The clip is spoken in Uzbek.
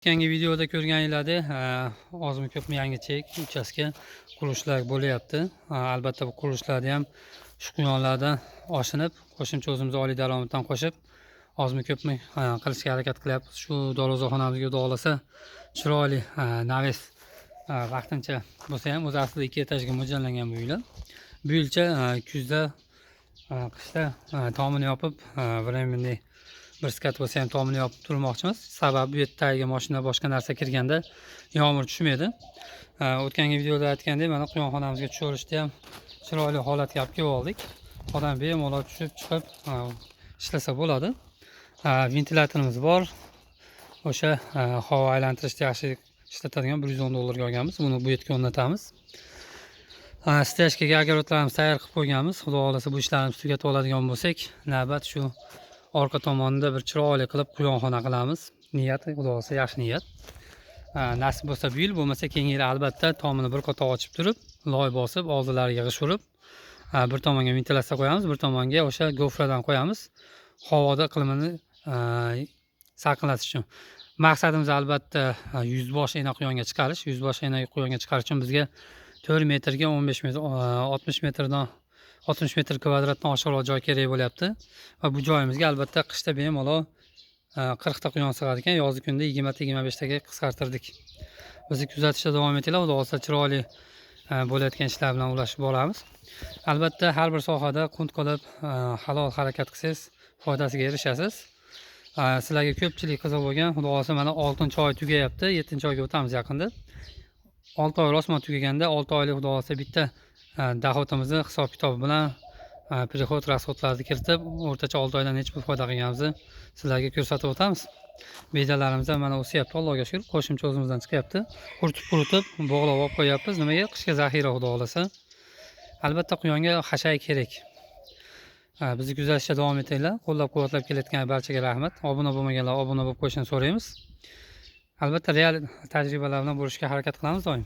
O'tgan videoda ko'rganinglardek, ozmi ko'pmi yangi chek uchastka qurilishlar bo'lyapti. Albatta bu qurilishlarni ham shu quyonlardan oshinib, qo'shimcha o'zimiz oliy daromaddan qo'shib, ozmi ko'pmi qilishga harakat qilyapmiz. Shu dorozorxonamizga xudo xohlasa chiroyli naves vaqtincha bo'lsa ham, o'zi aslida 2 etajga mo'ljallangan bu uylar. Bu yilcha kuzda, qishda tomini yopib, временный bir skat bo'lsa ham tomini yopib turmoqchimiz. Sababi bu yerda tagiga mashina boshqa narsa kirganda yomg'ir tushmaydi. O'tgangi videoda aytgandek, mana quyonxonamizga tushirishda ham chiroyli holatga olib kelib oldik. Odam bemalol tushib chiqib ishlasa bo'ladi. Ventilyatorimiz bor. O'sha havo aylantirishda yaxshi ishlatadigan $110 olganmiz. Buni bu yerga o'rnatamiz. Stejkaga огородlarimizni tayyor qilib qo'yganmiz. Xudo xolasa bu ishlarimizni tugatib oladigan bo'lsak, navbat shu orqa tomonida bir chiroyli qilib quyonxona qilamiz. Niyat, xudo xolasa yaxshi niyat. Nasib bo'lsa bu yil, bo'lmasa keyingi yil albatta tomini bir qator ochib turib, loy bosib, oldilariga g'ish urib, bir tomonga ventilyatsiya qo'yamiz, bir tomonga o'sha gofradan qo'yamiz. Havoda iqlimini saqlash uchun. Maqsadimiz albatta 100 bosh ena quyonga chiqarish. 100 bosh ena quyonga chiqarish uchun bizga 4 metrga 15 metr, 60 metrdan 60 metr kvadratdan oshiqroq joy kerak bo'lyapti. Va bu joyimizga albatta qishda bemalol 40 ta quyon sig'ar ekan, yozgi kunda 20 ta 25 taga qisqartirdik. Bizni kuzatishda davom etinglar, xudo xolasa chiroyli bo'layotgan ishlar bilan ulashib boramiz. Albatta har bir sohada qunt qilib halol harakat qilsangiz foydasiga erishasiz. Sizlarga ko'pchilik qiziq bo'lgan, xudo xolasa mana 6-oy tugayapti, 7-oyga o'tamiz yaqinda. 6 oy rasman tugaganda 6 oylik xudo xolasa bitta dohodimizni hisob kitobi bilan prihod rasxodlarni kiritib, o'rtacha 6 oydan necha pul foyda qilganimizni sizlarga ko'rsatib o'tamiz. Bedalarimiz ham mana o'syapti, Allohga shukr. Qo'shimcha o'zimizdan chiqyapti. Quritib bog'lab olib qo'yapmiz. Nimaga? Qishga zaxira xudo xolasa. Albatta quyonga hashay kerak. Bizni kuzatishda davom etinglar. Qo'llab-quvvatlab kelayotgan barchaga rahmat. Obuna bo'lmaganlar obuna bo'lib qo'yishini so'raymiz. Albatta real tajribalar bilan bo'lishga harakat qilamiz doim.